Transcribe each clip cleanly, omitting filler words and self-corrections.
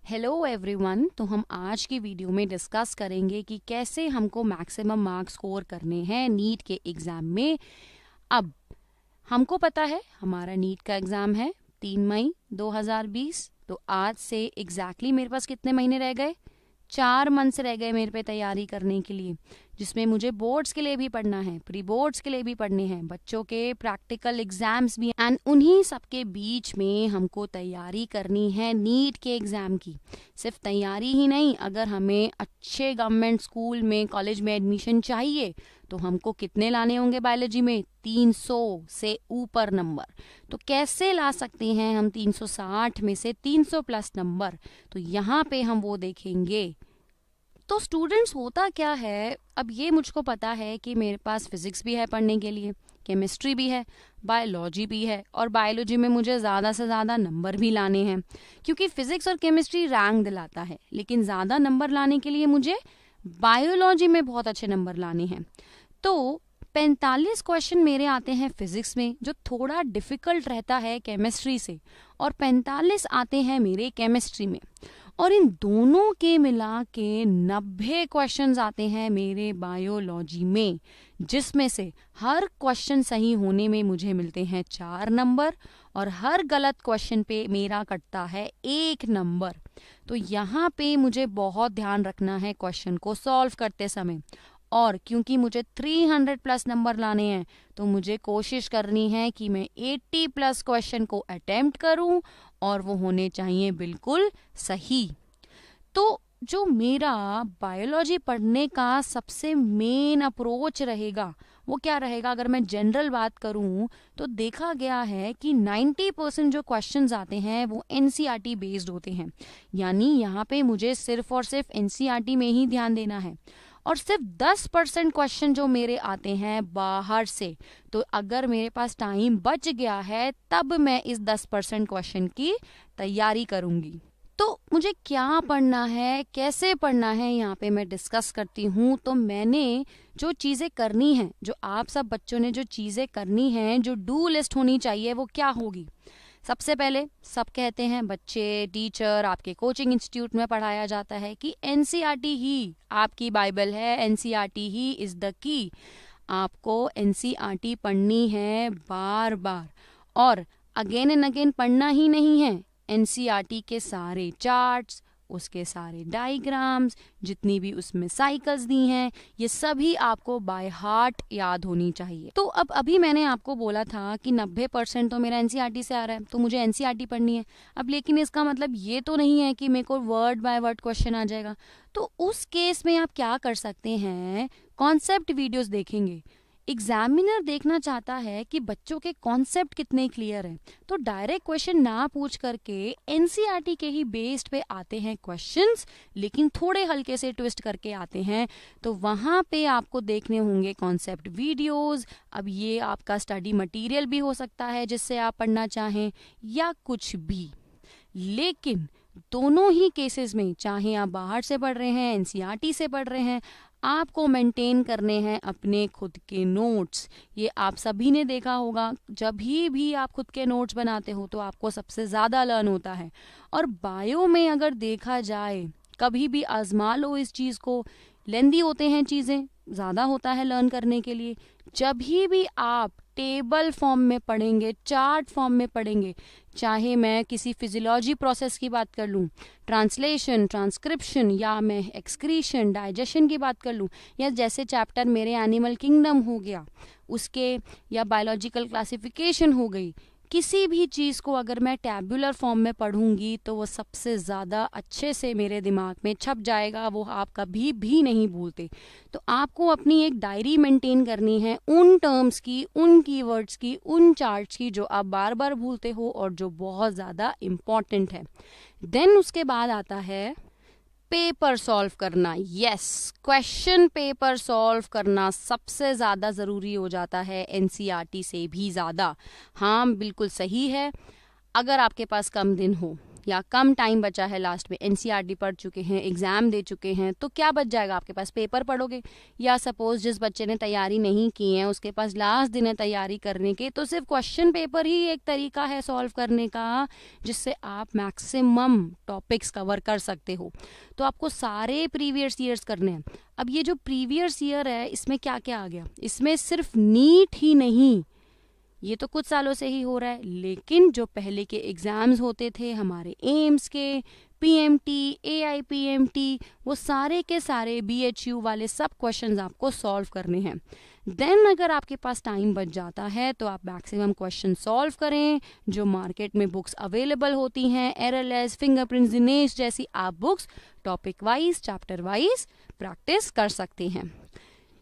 Hello everyone. तो हम आज की वीडियो में डिस्कस करेंगे कि कैसे हमको मैक्सिमम मार्क्स स्कोर करने हैं नीट के एग्ज़ाम में। अब हमको पता है हमारा नीट का एग्ज़ाम है 3 मई 2020। तो आज से एग्जैक्टली मेरे पास कितने महीने रह गए? 4 मंथ्स रह गए मेरे पे तैयारी करने के लिए, जिसमें मुझे बोर्ड्स के लिए भी पढ़ना है, प्री बोर्ड्स के लिए भी पढ़ने हैं, बच्चों के प्रैक्टिकल एग्जाम्स भी, एंड उन्हीं सबके बीच में हमको तैयारी करनी है नीट के एग्जाम की। सिर्फ तैयारी ही नहीं, अगर हमें अच्छे गवर्नमेंट स्कूल में, कॉलेज में एडमिशन चाहिए तो हमको कितने लाने होंगे बायोलॉजी में? 300 से ऊपर नंबर। तो कैसे ला सकते हैं हम 360 में से 300 प्लस नंबर? तो यहाँ पे हम वो देखेंगे। तो स्टूडेंट्स, होता क्या है, अब ये मुझको पता है कि मेरे पास फिजिक्स भी है पढ़ने के लिए, केमिस्ट्री भी है, बायोलॉजी भी है, और बायोलॉजी में मुझे ज़्यादा से ज़्यादा नंबर भी लाने हैं, क्योंकि फिजिक्स और केमिस्ट्री रैंक दिलाता है। लेकिन ज़्यादा नंबर लाने के लिए मुझे बायोलॉजी में बहुत अच्छे नंबर लाने हैं। तो 45 क्वेश्चन मेरे आते हैं फिजिक्स में, जो थोड़ा डिफिकल्ट रहता है केमिस्ट्री से, और 45 आते हैं मेरे केमिस्ट्री में, और इन दोनों के मिला के 90 क्वेश्चंस आते हैं मेरे बायोलॉजी में, जिसमें से हर क्वेश्चन सही होने में मुझे मिलते हैं 4 नंबर, और हर गलत क्वेश्चन पे मेरा कटता है 1 नंबर। तो यहाँ पे मुझे बहुत ध्यान रखना है क्वेश्चन को सॉल्व करते समय, और क्योंकि मुझे 300 प्लस नंबर लाने हैं तो मुझे कोशिश करनी है कि मैं 80 प्लस क्वेश्चन को अटेम्प्ट करूं, और वो होने चाहिए बिल्कुल सही। तो जो मेरा बायोलॉजी पढ़ने का सबसे मेन अप्रोच रहेगा वो क्या रहेगा? अगर मैं जनरल बात करूं तो देखा गया है कि 90% जो क्वेश्चंस आते हैं वो एनसीईआरटी बेस्ड होते हैं। यानी यहाँ पे मुझे सिर्फ और सिर्फ एनसीईआरटी में ही ध्यान देना है, और सिर्फ 10% क्वेश्चन जो मेरे आते हैं बाहर से। तो अगर मेरे पास टाइम बच गया है तब मैं इस 10% क्वेश्चन की तैयारी करूंगी। तो मुझे क्या पढ़ना है, कैसे पढ़ना है, यहाँ पे मैं डिस्कस करती हूँ। तो मैंने जो चीज़ें करनी हैं, जो आप सब बच्चों ने जो चीज़ें करनी हैं, जो डू लिस्ट होनी चाहिए, वो क्या होगी? सबसे पहले सब कहते हैं, बच्चे, टीचर, आपके कोचिंग इंस्टीट्यूट में पढ़ाया जाता है कि एनसीईआरटी ही आपकी बाइबल है, NCERT he is the key. आपको एनसीईआरटी पढ़नी है बार बार, और अगेन एंड अगेन पढ़ना ही नहीं है। एनसीईआरटी के सारे चार्ट्स, उसके सारे डायग्राम्स, जितनी भी उसमें साइकिल्स दी हैं, ये सभी आपको बाय हार्ट याद होनी चाहिए। तो अब अभी मैंने आपको बोला था कि 90% तो मेरा एनसीईआरटी से आ रहा है, तो मुझे एनसीईआरटी पढ़नी है। अब लेकिन इसका मतलब ये तो नहीं है कि मेरे को वर्ड बाय वर्ड क्वेश्चन आ जाएगा। तो उस केस में आप क्या कर सकते हैं? कॉन्सेप्ट वीडियोस देखेंगे। एग्जामिनर देखना चाहता है कि बच्चों के कॉन्सेप्ट कितने क्लियर हैं, तो डायरेक्ट क्वेश्चन ना पूछ करके एनसीईआरटी के ही बेस्ड पे आते हैं क्वेश्चंस, लेकिन थोड़े हल्के से ट्विस्ट करके आते हैं। तो वहाँ पे आपको देखने होंगे कॉन्सेप्ट वीडियोस। अब ये आपका स्टडी मटेरियल भी हो सकता है जिससे आप पढ़ना चाहें, या कुछ भी। लेकिन दोनों ही केसेस में, चाहे आप बाहर से पढ़ रहे हैं, एनसीईआरटी से पढ़ रहे हैं, आपको मेंटेन करने हैं अपने खुद के नोट्स। ये आप सभी ने देखा होगा, जब भी आप खुद के नोट्स बनाते हो तो आपको सबसे ज़्यादा लर्न होता है। और बायो में अगर देखा जाए, कभी भी आजमा लो इस चीज़ को, लेंदी होते हैं चीज़ें, ज़्यादा होता है लर्न करने के लिए। जब भी आप टेबल फॉर्म में पढ़ेंगे, चार्ट फॉर्म में पढ़ेंगे, चाहे मैं किसी फिजियोलॉजी प्रोसेस की बात कर लूँ, ट्रांसलेशन, ट्रांसक्रिप्शन, या मैं एक्सक्रीशन, डाइजेशन की बात कर लूँ, या जैसे चैप्टर मेरे एनिमल किंगडम हो गया उसके, या बायोलॉजिकल क्लासिफिकेशन हो गई, किसी भी चीज़ को अगर मैं टैबुलर फॉर्म में पढ़ूंगी तो वो सबसे ज़्यादा अच्छे से मेरे दिमाग में छप जाएगा, वो आप कभी भी नहीं भूलते। तो आपको अपनी एक डायरी मेंटेन करनी है उन टर्म्स की, उन कीवर्ड्स की, उन चार्ट्स की जो आप बार बार भूलते हो और जो बहुत ज़्यादा इम्पॉर्टेंट है। देन उसके बाद आता है पेपर सॉल्व करना। यस, क्वेश्चन पेपर सॉल्व करना सबसे ज़्यादा ज़रूरी हो जाता है, एनसीईआरटी से भी ज़्यादा। हाँ, बिल्कुल सही है। अगर आपके पास कम दिन हो, या कम टाइम बचा है, लास्ट में एनसीईआरटी पढ़ चुके हैं, एग्जाम दे चुके हैं, तो क्या बच जाएगा आपके पास? पेपर पढ़ोगे। या सपोज जिस बच्चे ने तैयारी नहीं की है, उसके पास लास्ट दिन है तैयारी करने के, तो सिर्फ क्वेश्चन पेपर ही एक तरीका है सॉल्व करने का, जिससे आप मैक्सिमम टॉपिक्स कवर कर सकते हो। तो आपको सारे प्रीवियस ईयर्स करने हैं। अब ये जो प्रीवियस ईयर है, इसमें क्या क्या आ गया? इसमें सिर्फ नीट ही नहीं, ये तो कुछ सालों से ही हो रहा है, लेकिन जो पहले के एग्जाम्स होते थे हमारे एम्स के, पीएमटी, एआईपीएमटी, वो सारे के सारे बीएचयू वाले सब क्वेश्चंस आपको सॉल्व करने हैं। देन अगर आपके पास टाइम बच जाता है तो आप मैक्सिमम क्वेश्चन सॉल्व करें। जो मार्केट में बुक्स अवेलेबल होती हैं, एरएलएस, फिंगरप्रिंट्स, दिनेश जैसी, आप books topic wise, chapter wise practice कर सकते हैं।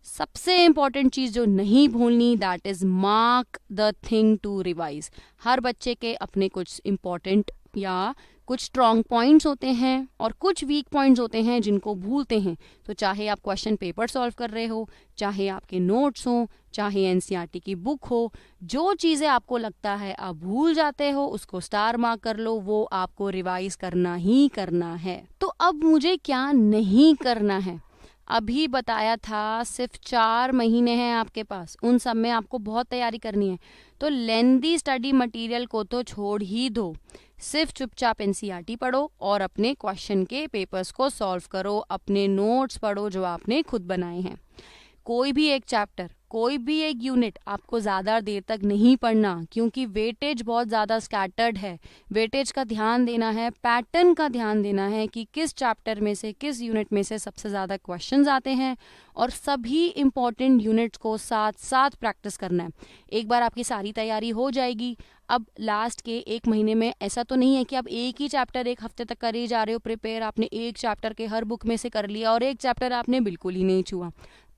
सबसे इंपॉर्टेंट चीज जो नहीं भूलनी, that is mark the thing to revise. हर बच्चे के अपने कुछ इंपॉर्टेंट या कुछ स्ट्रॉन्ग पॉइंट्स होते हैं और कुछ वीक पॉइंट्स होते हैं जिनको भूलते हैं। तो चाहे आप क्वेश्चन पेपर सॉल्व कर रहे हो, चाहे आपके नोट्स हो, चाहे एनसीईआरटी की बुक हो, जो चीजें आपको लगता है आप भूल जाते हो, उसको स्टार मार्क कर लो, वो आपको रिवाइज करना ही करना है। तो अब मुझे क्या नहीं करना है? अभी बताया था सिर्फ 4 महीने हैं आपके पास, उन सब में आपको बहुत तैयारी करनी है। तो लेंदी स्टडी मटेरियल को तो छोड़ ही दो, सिर्फ चुपचाप एनसीईआरटी पढ़ो और अपने क्वेश्चन के पेपर्स को सॉल्व करो, अपने नोट्स पढ़ो जो आपने खुद बनाए हैं। कोई भी एक चैप्टर, कोई भी एक यूनिट आपको ज़्यादा देर तक नहीं पढ़ना, क्योंकि वेटेज बहुत ज़्यादा स्कैटर्ड है। वेटेज का ध्यान देना है, पैटर्न का ध्यान देना है कि किस चैप्टर में से, किस यूनिट में से सबसे ज़्यादा क्वेश्चंस आते हैं, और सभी इंपॉर्टेंट यूनिट्स को साथ साथ प्रैक्टिस करना है। एक बार आपकी सारी तैयारी हो जाएगी, अब लास्ट के 1 महीने में ऐसा तो नहीं है कि आप एक ही चैप्टर 1 हफ्ते तक कर ही जा रहे हो प्रिपेयर, आपने एक चैप्टर के हर बुक में से कर लिया और एक चैप्टर आपने बिल्कुल ही नहीं छुआ।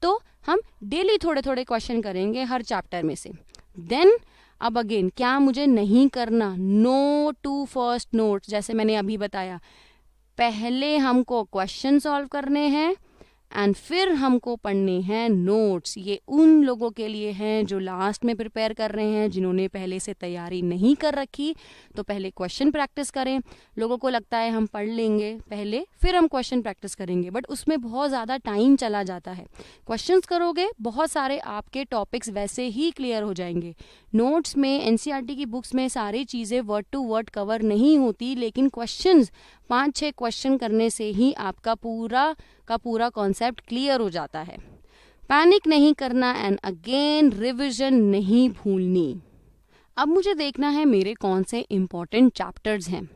तो हम डेली थोड़े थोड़े क्वेश्चन करेंगे हर चैप्टर में से। देन अब अगेन क्या मुझे नहीं करना? No to first notes. जैसे मैंने अभी बताया, पहले हमको क्वेश्चन सॉल्व करने हैं एंड फिर हमको पढ़ने हैं नोट्स। ये उन लोगों के लिए हैं जो लास्ट में प्रिपेयर कर रहे हैं, जिन्होंने पहले से तैयारी नहीं कर रखी। तो पहले क्वेश्चन प्रैक्टिस करें। लोगों को लगता है हम पढ़ लेंगे पहले फिर हम क्वेश्चन प्रैक्टिस करेंगे, बट उसमें बहुत ज़्यादा टाइम चला जाता है। क्वेश्चंस करोगे, बहुत सारे आपके टॉपिक्स वैसे ही क्लियर हो जाएंगे। नोट्स में, एनसीईआरटी की बुक्स में सारी चीज़ें वर्ड टू वर्ड कवर नहीं होती, लेकिन क्वेश्चंस 5-6 क्वेश्चन करने से ही आपका पूरा का पूरा कॉन्सेप्ट क्लियर हो जाता है। पैनिक नहीं करना एंड अगेन रिविजन नहीं भूलनी। अब मुझे देखना है मेरे कौन से इम्पोर्टेंट चैप्टर्स हैं।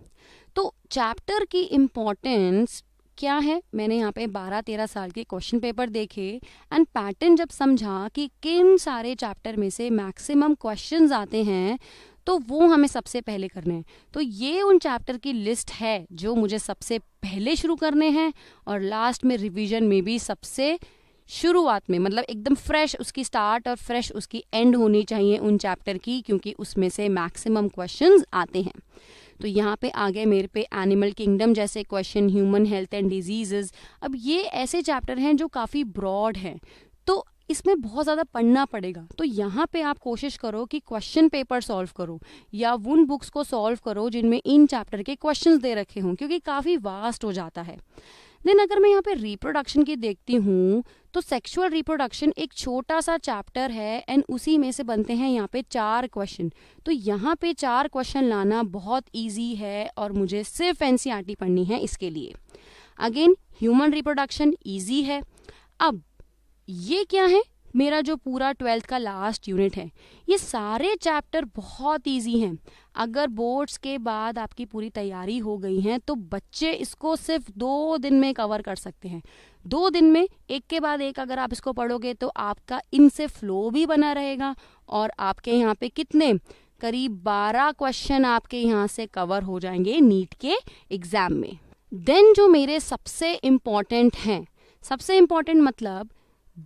तो चैप्टर की इम्पोर्टेंस क्या है, मैंने यहाँ पे 12-13 साल के क्वेश्चन पेपर देखे एंड पैटर्न जब समझा कि किन सारे चैप्टर में से मैक्सिमम क्वेश्चंस आते हैं, तो वो हमें सबसे पहले करने हैं। तो ये उन चैप्टर की लिस्ट है जो मुझे सबसे पहले शुरू करने हैं, और लास्ट में रिवीजन में भी सबसे शुरुआत में, मतलब एकदम फ्रेश उसकी स्टार्ट और फ्रेश उसकी एंड होनी चाहिए उन चैप्टर की, क्योंकि उसमें से मैक्सिमम क्वेश्चंस आते हैं। तो यहाँ पे आ गए मेरे पे एनिमल किंगडम जैसे question, human health and diseases. अब ये ऐसे चैप्टर हैं जो काफ़ी ब्रॉड हैं, तो इसमें बहुत ज़्यादा पढ़ना पड़ेगा। तो यहाँ पे आप कोशिश करो कि क्वेश्चन पेपर सॉल्व करो या उन बुक्स को सॉल्व करो जिनमें इन चैप्टर के क्वेश्चंस दे रखे हों, क्योंकि काफ़ी वास्ट हो जाता है। देन अगर मैं यहाँ पे रिप्रोडक्शन की देखती हूँ, तो सेक्सुअल रिप्रोडक्शन एक छोटा सा चैप्टर है एंड उसी में से बनते हैं यहाँ पे 4 क्वेश्चन। तो यहाँ पे 4 क्वेश्चन लाना बहुत ईजी है और मुझे सिर्फ एनसीईआरटी पढ़नी है इसके लिए। अगेन ह्यूमन रिप्रोडक्शन ईजी है। अब ये क्या है, मेरा जो पूरा 12th का लास्ट यूनिट है, ये सारे चैप्टर बहुत इजी हैं। अगर बोर्ड्स के बाद आपकी पूरी तैयारी हो गई है तो बच्चे इसको सिर्फ 2 दिन में कवर कर सकते हैं। 2 दिन में एक के बाद एक अगर आप इसको पढ़ोगे तो आपका इनसे फ्लो भी बना रहेगा, और आपके यहाँ पे कितने करीब 12 क्वेश्चन आपके यहाँ से कवर हो जाएंगे नीट के एग्जाम में। देन जो मेरे सबसे इम्पॉर्टेंट हैं, सबसे इम्पॉर्टेंट मतलब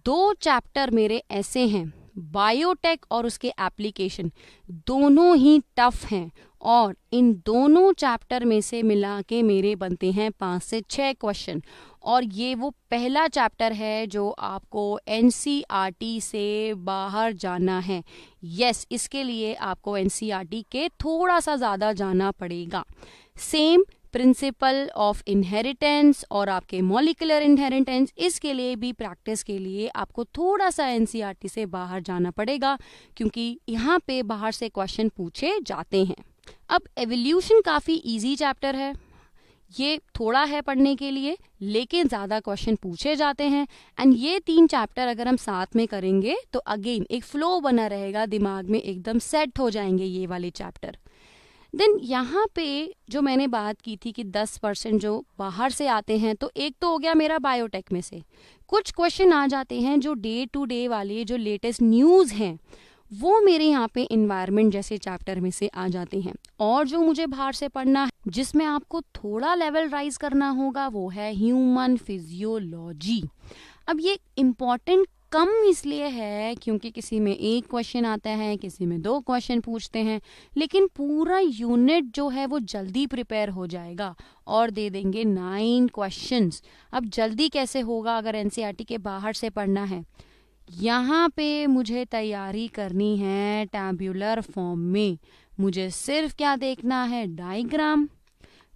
2 चैप्टर मेरे ऐसे हैं, बायोटेक और उसके एप्लीकेशन, दोनों ही टफ हैं, और इन दोनों चैप्टर में से मिला के मेरे बनते हैं 5 से 6 क्वेश्चन। और ये वो पहला चैप्टर है जो आपको एनसीईआरटी से बाहर जाना है। यस, इसके लिए आपको एनसीईआरटी के थोड़ा सा ज़्यादा जाना पड़ेगा। सेम प्रिंसिपल ऑफ इनहेरिटेंस और आपके मॉलिक्यूलर इनहेरिटेंस, इसके लिए भी प्रैक्टिस के लिए आपको थोड़ा सा एनसीईआरटी से बाहर जाना पड़ेगा, क्योंकि यहाँ पे बाहर से क्वेश्चन पूछे जाते हैं। अब एवोल्यूशन काफी इजी चैप्टर है, ये थोड़ा है पढ़ने के लिए, लेकिन ज्यादा क्वेश्चन पूछे जाते हैं। एंड ये 3 चैप्टर अगर हम साथ में करेंगे तो अगेन एक फ्लो बना रहेगा, दिमाग में एकदम सेट हो जाएंगे ये वाले चैप्टर। देन यहाँ पे जो मैंने बात की थी कि 10% जो बाहर से आते हैं, तो एक तो हो गया मेरा बायोटेक में से। कुछ क्वेश्चन आ जाते हैं जो डे टू डे वाले जो लेटेस्ट न्यूज़ हैं, वो मेरे यहाँ पे इन्वायरमेंट जैसे चैप्टर में से आ जाते हैं। और जो मुझे बाहर से पढ़ना है, जिसमें आपको थोड़ा लेवल राइज करना होगा, वो है ह्यूमन फिजियोलॉजी। अब ये इम्पॉर्टेंट कम इसलिए है क्योंकि किसी में 1 क्वेश्चन आता है, किसी में 2 क्वेश्चन पूछते हैं, लेकिन पूरा यूनिट जो है वो जल्दी प्रिपेयर हो जाएगा और दे देंगे 9 क्वेश्चंस। अब जल्दी कैसे होगा अगर एनसीईआरटी के बाहर से पढ़ना है? यहाँ पे मुझे तैयारी करनी है टैब्यूलर फॉर्म में। मुझे सिर्फ क्या देखना है? डायग्राम,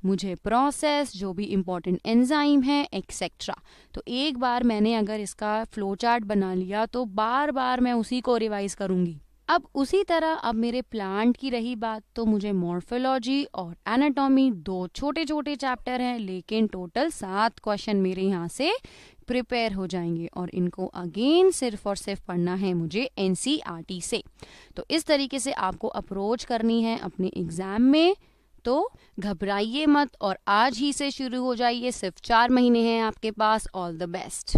मुझे प्रोसेस, जो भी इम्पोर्टेंट एंजाइम है, एक्सेट्रा। तो एक बार मैंने अगर इसका फ्लो चार्ट बना लिया तो बार बार मैं उसी को रिवाइज करूंगी। अब उसी तरह अब मेरे प्लांट की रही बात, तो मुझे मॉर्फोलॉजी और एनाटॉमी 2 छोटे छोटे चैप्टर हैं, लेकिन टोटल 7 क्वेश्चन मेरे यहाँ से प्रिपेयर हो जाएंगे और इनको अगेन सिर्फ और सिर्फ पढ़ना है मुझे एनसीईआरटी से। तो इस तरीके से आपको अप्रोच करनी है अपने एग्जाम में। तो घबराइए मत और आज ही से शुरू हो जाइए, सिर्फ 4 महीने हैं आपके पास। All the best.